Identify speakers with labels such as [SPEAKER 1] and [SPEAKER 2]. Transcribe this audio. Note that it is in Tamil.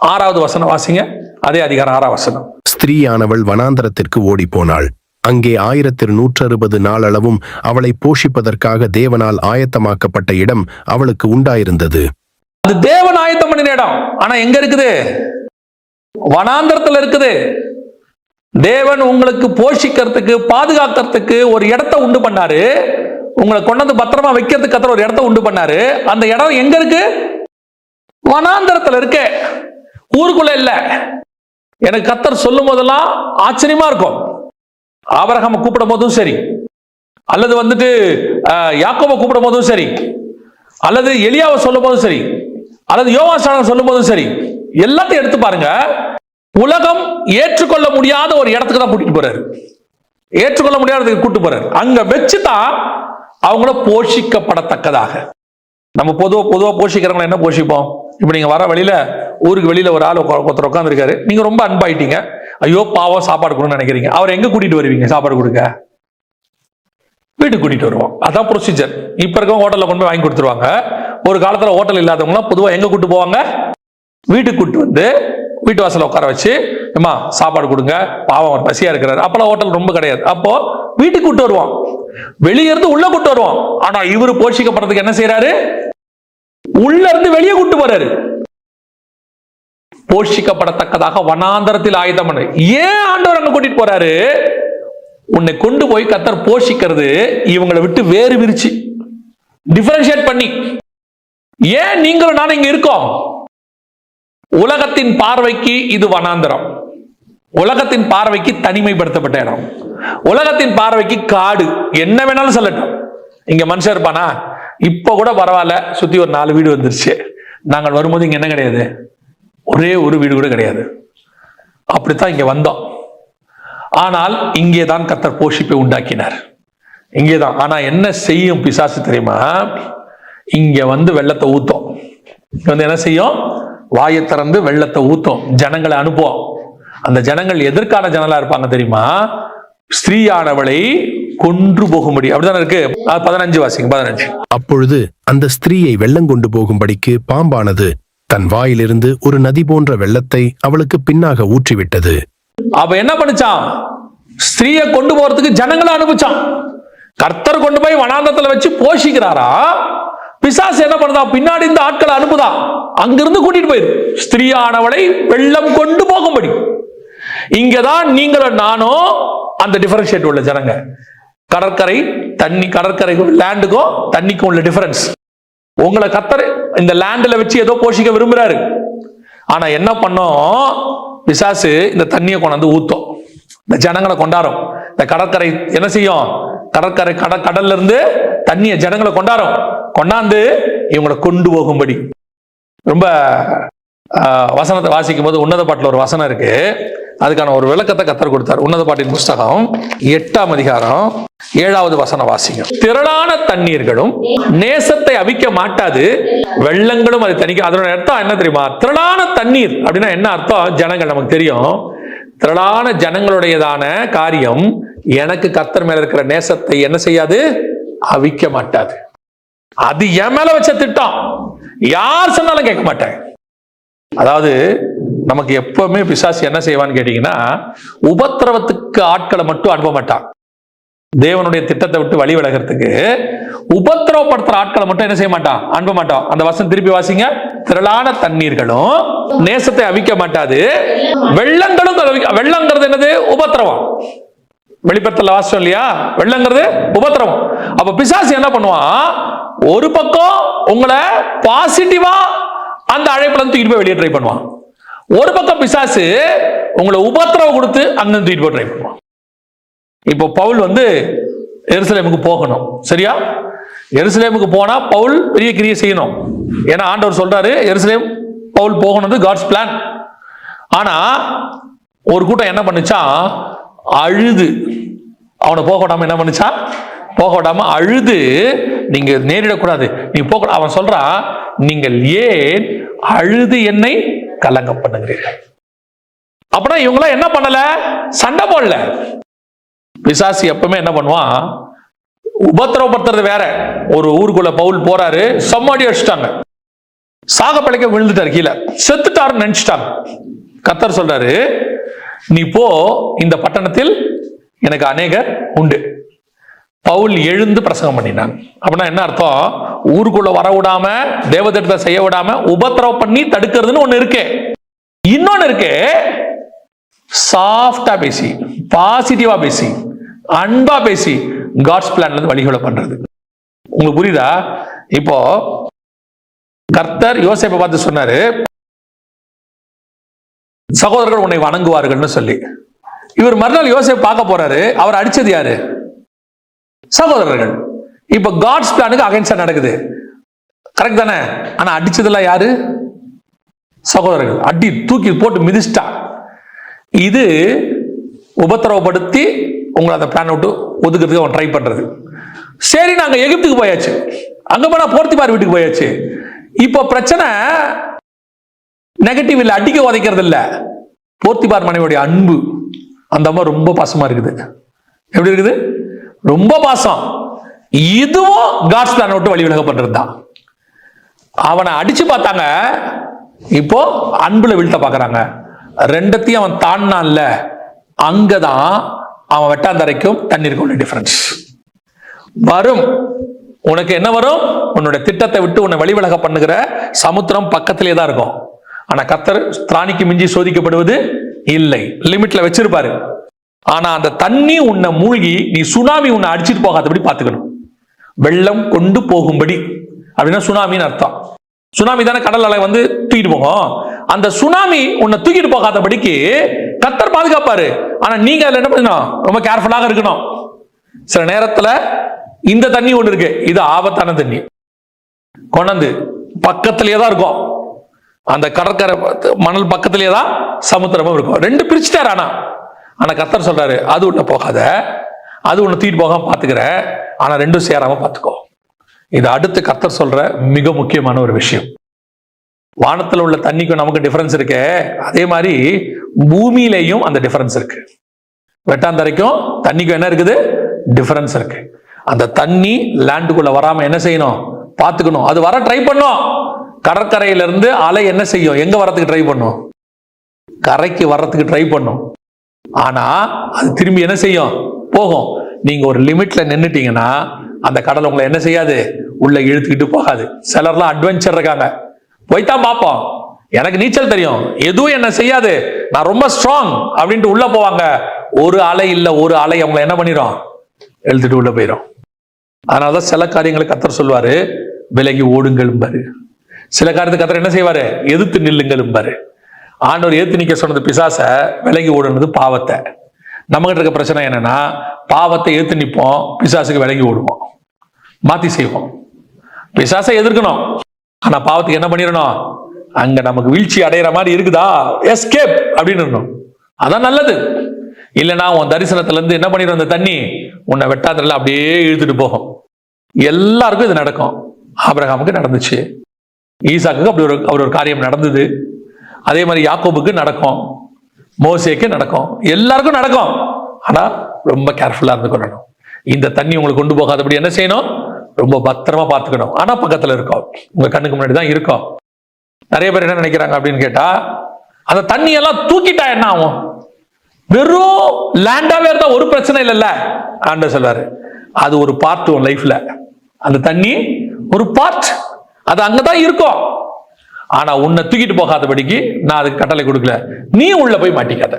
[SPEAKER 1] 6வது வசனம் வாசிங்க. அதே அதிகாரம் 6ஆம் வசனம்.
[SPEAKER 2] ஸ்திரீயானவள் வனாந்தரத்திற்கு ஓடி போனாள். அங்கே 1160 நாளளவும் அவளை போஷிப்பதற்காக தேவனால் ஆயத்தமாக்கப்பட்ட இடம் அவளுக்கு உண்டாயிருந்தது.
[SPEAKER 1] அது தேவன் ஆயத்தம் பண்ணின இடம். ஆனா எங்க இருக்குது? வனாந்தரத்துல இருக்குது. தேவன் உங்களுக்கு போஷிக்கிறதுக்கு, பாதுகாக்கிறதுக்கு ஒரு இடத்தை உண்டு பண்ணாரு. உங்களை கொண்டாந்து பத்திரமா வைக்கிறதுக்கு கத்தர் ஒரு இடத்தை உண்டு பண்ணாரு. அந்த இடம் எங்க இருக்கு? வனாந்தரத்துல இருக்கு, ஊருக்குள்ள இல்ல. எனக்கு கத்தர் சொல்லும் போதெல்லாம் ஆச்சரியமா இருக்கும். ஆபிரகாமை கூப்பிடும் போதும் சரி, அல்லது வந்துட்டு யாக்கோபை கூப்பிடும் போதும் சரி, அல்லது எலியாவை சொல்லும் போதும் சரி, அல்லது யோவான் சொல்லும் போதும் சரி, எல்லாத்தையும் எடுத்து பாருங்க. உலகம் ஏற்றுக்கொள்ள முடியாத ஒரு இடத்துக்கு தான் கூட்டிட்டு போறாரு. ஏற்றுக்கொள்ள முடியாததுக்கு கூட்டு போறாரு. அங்க வச்சுதான் அவங்கள போஷிக்கப்படத்தக்கதாக. நம்ம பொதுவா போஷிக்கிறவங்களை என்ன போஷிப்போம்? இப்ப நீங்க வர வெளியில, ஊருக்கு வெளியில ஒரு ஆள் ஒருத்தர் உட்காந்துருக்காரு. நீங்க ரொம்ப அன்பாயிட்டீங்க. ஐயோ பாவம், சாப்பாடு கொடுன்னு நினைக்கிறீங்க. அவர் எங்க கூட்டிட்டு வருவீங்க? சாப்பாடு கொடுக்க வீட்டுக்கு கூட்டிட்டு வருவோம். அதான் ப்ரொசீஜர். இப்ப இருக்க ஹோட்டல்ல கொண்டு போய் வாங்கி கொடுத்துருவாங்க. ஒரு காலத்துல ஹோட்டல் இல்லாதவங்க பொதுவா எங்க கூட்டு போவாங்க? வீட்டுக்கு கூட்டு வந்து வீட்டு வாசல உட்கார வச்சு, ஏமா சாப்பாடு கொடுங்க, பாவம் அவர் பசியா இருக்கிறாரு. அப்பெல்லாம் ஹோட்டல் ரொம்ப கிடையாது. அப்போ வீட்டுக்கு கூட்டு வருவோம், வெளியே இருந்து உள்ள கூட்டு வருவோம். ஆனா இவரு போஷிக்கப்படுறதுக்கு என்ன செய்யறாரு? உள்ள இருந்து வெளியே கூட்டு போறாரு. போஷிக்கப்படத்தக்கதாக வனாந்தரத்தில் ஆயுதம் பண்ணு. ஏன் ஆண்டவர் அங்க கூட்டிட்டு போறாரு? உன்னை கொண்டு போய் கத்தர் போஷிக்கிறது இவங்களை விட்டு வேறு விரிச்சு டிஃபரன்ஷியேட் பண்ணி. ஏன் நீங்களும் நானும் இங்க இருக்கோம்? உலகத்தின் பார்வைக்கு இது வனாந்தரம், உலகத்தின் பார்வைக்கு தனிமைப்படுத்தப்பட்ட இடம், உலகத்தின் பார்வைக்கு காடு. என்ன வேணாலும் சொல்லட்டும். இங்க மனுஷன் இருப்பானா? இப்ப கூட பரவாயில்ல, சுத்தி ஒரு 4 வீடு வந்துருச்சு. நாங்கள் வரும்போது இங்க என்ன கிடையாது? ஒரே ஒரு வீடு கூட கிடையாது. அப்படித்தான் இங்க வந்தோம். ஆனால் இங்கேதான் கர்த்தர் போஷிப்பை உண்டாக்கினார். இங்கேதான். ஆனா என்ன செய்யும் பிசாசு தெரியுமா? இங்க வந்து வெள்ளத்தை ஊத்தும். இங்க வந்து என்ன செய்யும்? வாயை திறந்து வெள்ளத்தை ஊத்தும், ஜனங்களை அனுப்புவோம். அந்த ஜனங்கள் எதற்கான ஜனங்களா இருப்பாங்க தெரியுமா? ஸ்திரீயானவளை கொன்று போகும்படி. அப்படிதான் இருக்கு. 15 வாசிங்க. 15.
[SPEAKER 2] அப்பொழுது அந்த ஸ்திரீயை வெள்ளங்கொண்டு போகும்படிக்கு பாம்பானது தன் வாயிலிருந்து ஒரு நதி போன்ற வெள்ளத்தை அவளுக்கு பின்னாக ஊற்றிவிட்டது.
[SPEAKER 1] அப்ப என்ன பண்ணுச்சான்? ஸ்திரீயை கொண்டு போறதுக்கு ஜனங்களை அனுப்பிச்சான். கர்த்தர் கொண்டு போய் வனாந்தரத்துல வச்சு போஷிக்கிறாரா? பிசாசு என்ன பண்ணுதா? பின்னாடி இந்த ஆட்களை அனுப்புதா. அங்கிருந்து கூட்டிட்டு போயிரு. ஸ்திரீயானவளை வெள்ளம் கொண்டு போகும்படி. இங்கதான் நீங்களும் நானும் அந்த டிஃபரன்ஷியேட் உள்ள ஜனங்க. கடற்கரை தண்ணி, கடற்கரை லேண்டுக்கும் தண்ணிக்கும் உள்ள டிஃபரன்ஸ். உங்களை கர்த்தர் இந்த லேண்ட்ல வச்சு ஏதோ போஷிக்க விரும்புறாரு. ஆனா என்ன பண்ணோம்? பிசாசு இந்த தண்ணியை கொண்டாந்து ஊத்தும், இந்த ஜனங்களை கொண்டாடும். இந்த கடற்கரை என்ன செய்யும்? கடற்கரை கடல்ல இருந்து தண்ணியை ஜனங்களை கொண்டாந்து இவங்களை கொண்டு போகும்படி. ரொம்ப வசனத்தை வாசிக்கும் போது உன்னத பாட்டில் ஒரு வசனம் இருக்கு. அதுக்கான ஒரு விளக்கத்தை கர்த்தர் கொடுத்தார். உன்னத பாட்டின் புஸ்தகம் 8ஆம் அதிகாரம் 7வது வசனம் வாசிங்க. திரளான தண்ணீர்களும் நேசத்தை அவிக்க மாட்டாது, வெள்ளங்களும் அதை தணிக்க. அதோட அர்த்தம் என்ன தெரியுமா? திரளான தண்ணீர் அப்படின்னா என்ன அர்த்தம்? ஜனங்கள் நமக்கு தெரியும். திரளான ஜனங்களுடையதான காரியம் எனக்கு கர்த்தர் மேல இருக்கிற நேசத்தை என்ன செய்யாது? அவிக்க மாட்டாது. அது என் மேல வச்ச திட்டம். யார் சொன்னாலும் கேட்க மாட்டேன். அதாவது நமக்கு எப்பவுமே பிசாசு என்ன செய்வான்னு கேட்டீங்கன்னா, உபத்திரவத்துக்கு ஆட்களை மட்டும் அனுப்ப மாட்டான். தேவனுடைய திட்டத்தை விட்டு வழி விலகிறதுக்கு உபத்திரவப்படுத்துற ஆட்களை மட்டும் என்ன செய்ய மாட்டான்? அனுப்ப மாட்டான். அந்த வசனம் திருப்பி வாசிங்க. திரளான தண்ணீர்களும் நேசத்தை அவிக்க மாட்டாது, வெள்ளங்களும். வெள்ளங்கிறது என்னது? உபத்திரவம். வெளிப்படத்துல வாசிச்சோம் இல்லையா? வெள்ளங்கிறது உபத்திரவம். அப்ப பிசாசு என்ன பண்ணுவான்? ஒரு பக்கம் உங்களை பாசிட்டிவா அந்த அழைப்புல தூக்கிட்டு போய் வெளியே ட்ரை பண்ணுவான். ஒரு பக்கம் பிசாசு உங்களை உபத்திரவம் கொடுத்து அங்க தூக்கிட்டு போய் ட்ரை பண்ணுவான். இப்போ பவுல் வந்து எருசலேமுக்கு போகணும், சரியா? எருசலேமுக்கு போனா பவுல் பெரிய கிரியை செய்யணும். ஏன்னா ஆண்டவர் சொல்றாரு எருசலேம் பவுல் போகணும், காட்ஸ் பிளான். ஆனா ஒரு கூட்டம் என்ன பண்ணுச்சான்? அழுது அவனை போக விடாம என்ன பண்ணுச்சான்? போக விடாம அழுது, நீங்க நேரிடக்கூடாது, நீ போக. அவன் சொல்றான், நீங்கள் ஏன் அழுது என்னை கலங்க பண்ணுகிறீர்கள்? அப்படின்னா இவங்களாம் என்ன பண்ணல? சண்டை போடல. பிசாசு எப்பவுமே என்ன பண்ணுவான்? உபத்திரவப்படுத்துறது வேற. ஒரு ஊருக்குள்ள பவுல் போறாரு, சம்மாடி அடிச்சிட்டாங்க. சாக பிழைக்க விழுந்துட்டாரு கீழே, செத்துட்டாருன்னு நினைச்சிட்டாங்க. கர்த்தர் சொல்றாரு, நீ போ, இந்த பட்டணத்தில் எனக்கு அநேகர் உண்டு. பவுல் எழுந்து பிரசங்கம் பண்ணினான். அப்படின்னா என்ன அர்த்தம்? ஊருக்குள்ள வர விடாம, தேவதத்தை செய்ய விடாம உபத்திரவம் பண்ணி தடுக்கிறதுன்னு ஒண்ணு இருக்கு. இன்னொன்னு இருக்கு, சாஃப்டா பேசி, பாசிட்டிவா பேசி, அன்பா பேசி காட்ஸ் பிளான்ல இருந்து வழிகளை பண்றது. உங்களுக்கு புரியுதா? இப்போ கர்த்தர் யோசேப்பை பார்த்து சொன்னாரு, சகோதரர்கள் உன்னை வணங்குவார்கள்னு சொல்லி. இவர் மறுநாள் யோசேப் பார்க்க போறாரு, அவர் அடிச்சது யாரு? சகோதரர்கள். இப்ப காட்ஸ் பிளானுக்கு அகைன்ஸ்டா நடக்குது, கரெக்ட் தானே? ஆனா அடிச்சதெல்லாம் யாரு? சகோதரர்கள். அடி தூக்கி போட்டு மிதிச்சிட்டா. இது உபத்திரவப்படுத்தி உங்களை அந்த பிளான் விட்டு ஒதுக்கிறதுக்கு அவன் ட்ரை பண்றது. சரி, நாங்க எகிப்துக்கு போயாச்சு, அங்க போனா போர்த்திபார் வீட்டுக்கு போயாச்சு. இப்போ பிரச்சனை நெகட்டிவ் இல்ல, அடிக்க உதைக்கிறது இல்ல, போர்த்திபார் மனைவியுடைய அன்பு. அந்த அம்மா ரொம்ப பாசமா இருக்குது. எப்படி இருக்குது? ரொம்ப பாசம். இதுவும் காட்ஸ் பிளான் விட்டு வழி விலக பண்றது தான். அவனை அடிச்சு பார்த்தாங்க, இப்போ அன்புல வீழ்த்த பாக்குறாங்க. ரெண்டத்தையும் அவன் தாண்டான்ல, அங்கதான் அவன் வெட்டாந்தரைக்கும் தண்ணீருக்கும் உள்ள டிஃபரன்ஸ் வரும். உனக்கு என்ன வரும்? உன்னோட திட்டத்தை விட்டு உன்னை வழிவிலக பண்ணுகிற சமுத்திரம் பக்கத்திலே தான் இருக்கும். ஆனா கர்த்தர் திராணிக்கு மிஞ்சி சோதிக்கப்படுவது இல்லை, லிமிட்ல வச்சிருப்பாரு. ஆனா அந்த தண்ணி உன்னை மூழ்கி நீ சுனாமி உன்னை அடிச்சிட்டு போகாதபடி பார்த்துக்கணும். வெள்ளம் கொண்டு போகும்படி அப்படின்னா சுனாமின்னு அர்த்தம். சுனாமி தானே கடல் அலை வந்து தூக்கிட்டு போகும். அந்த சுனாமி உன்னை தூக்கிட்டு போகாதபடிக்கு கர்த்தர் பாதுகாப்பாரு. ஆனா நீங்க அதுல என்ன பண்ணணும்? ரொம்ப கேர்ஃபுல்லாக இருக்கணும். சில நேரத்துல இந்த தண்ணி ஒண்ணு இருக்கு, இது ஆபத்தான தண்ணி, கொண்டாந்து பக்கத்திலேயே தான் இருக்கும். அந்த கடற்கரை மணல் பக்கத்திலேயே தான் சமுத்திரமும் இருக்கும். ரெண்டு பிரிச்சுட்டாரு. ஆனா கர்த்தர் சொல்றாரு, அது உன்னை போகாத, அது உன்னை தூக்கிட்டு போகாம பாத்துக்கிற, ஆனா ரெண்டும் சேராம பாத்துக்கோ. இது அடுத்து கர்த்தர் சொல்ற மிக முக்கியமான ஒரு விஷயம். வானத்துல உள்ள தண்ணிக்கும் நமக்கு டிஃபரன்ஸ் இருக்கு, அதே மாதிரி பூமியிலையும் அந்த டிஃபரன்ஸ் இருக்கு. வெட்டாந்தரைக்கும் தண்ணிக்கும் என்ன இருக்குது? டிஃபரன்ஸ் இருக்கு. அந்த தண்ணி லேண்டுக்குள்ள வராம என்ன செய்யணும்? பாத்துக்கணும். அது வர ட்ரை பண்ணும். கடற்கரையில இருந்து அலை என்ன செய்யும்? எங்க வரத்துக்கு ட்ரை பண்ணும்? கரைக்கு வர்றதுக்கு ட்ரை பண்ணும். ஆனா அது திரும்பி என்ன செய்யும்? போகும். நீங்க ஒரு லிமிட்ல நின்னுட்டீங்கன்னா அந்த கடல் உங்களை என்ன செய்யாது? உள்ள இழுத்துக்கிட்டு போகாது. சிலர்லாம் அட்வென்ச்சர் இருக்காங்க, போய்தான் பார்ப்போம், எனக்கு நீச்சல் தெரியும், எதுவும் என்ன செய்யாது, நான் ரொம்ப ஸ்ட்ராங் அப்படின்ட்டு உள்ள போவாங்க. ஒரு அலை இல்ல, ஒரு அலை அவங்களை என்ன பண்ணிடும்? எழுத்துட்டு உள்ள போயிடும். அதனாலதான் சில காரியங்களை கர்த்தர் சொல்வாரு, விலகி ஓடுங்களும் பாரு. சில காரியத்தை கர்த்தர் என்ன செய்வாரு? எதிர்த்து நில்லுங்களும் பாரு. ஆண்டவர் ஏத்து நிக்க சொன்னது பிசாச, விலகி ஓடுனது பாவத்தை. நம்மகிட்ட இருக்க பிரச்சனை என்னன்னா, பாவத்தை ஏத்து நிப்போம், பிசாசுக்கு விலகி ஓடுவோம், மாத்தி செய்வோம். பிசாசை எதிர்க்கணும், ஆனா பாவத்துக்கு என்ன பண்ணிடணும்? அங்க நமக்கு வீழ்ச்சி அடையிற மாதிரி இருக்குதா, எஸ்கேப் அப்படின்னு. அதான் நல்லது. இல்லைன்னா உன் தரிசனத்துல இருந்து என்ன பண்ணிடும்? அந்த தண்ணி உன்னை வெட்டாத்துல அப்படியே இழுத்துட்டு போகும். எல்லாருக்கும் இது நடக்கும். ஆபிரகாமுக்கு நடந்துச்சு, ஈசாக்கு அப்படி ஒரு காரியம் நடந்தது. அதே மாதிரி யாக்கோபுக்கு நடக்கும், மோசேக்கு நடக்கும், எல்லாருக்கும் நடக்கும். ஆனா ரொம்ப கேர்ஃபுல்லா இருந்துக்கணும். இந்த தண்ணி உங்களுக்கு கொண்டு போகாதபடி என்ன செய்யணும்? ரொம்ப பத்திரமா பார்த்துக்கணும். ஆனா பக்கத்துல இருக்கும், உங்க கண்ணுக்கு முன்னாடி தான் இருக்கும். நிறைய பேர் என்ன நினைக்கிறாங்க அப்படின்னு கேட்டா, அந்த தண்ணி எல்லாம் தூக்கிட்டா என்ன ஆகும்? வெறும் லேண்டாவே இருந்தா ஒரு பிரச்சனை இல்லைல்ல. ஆண்டவர் சொல்றாரு, அது ஒரு பார்ட் உன் லைஃப்ல. அந்த தண்ணி ஒரு பார்ட், அது அங்கதான் இருக்கும். ஆனா உன்னை தூக்கிட்டு போகாதபடிக்கு நான் அதுக்கு கட்டளை கொடுக்கல. நீ உள்ள போய் மாட்டிக்காத.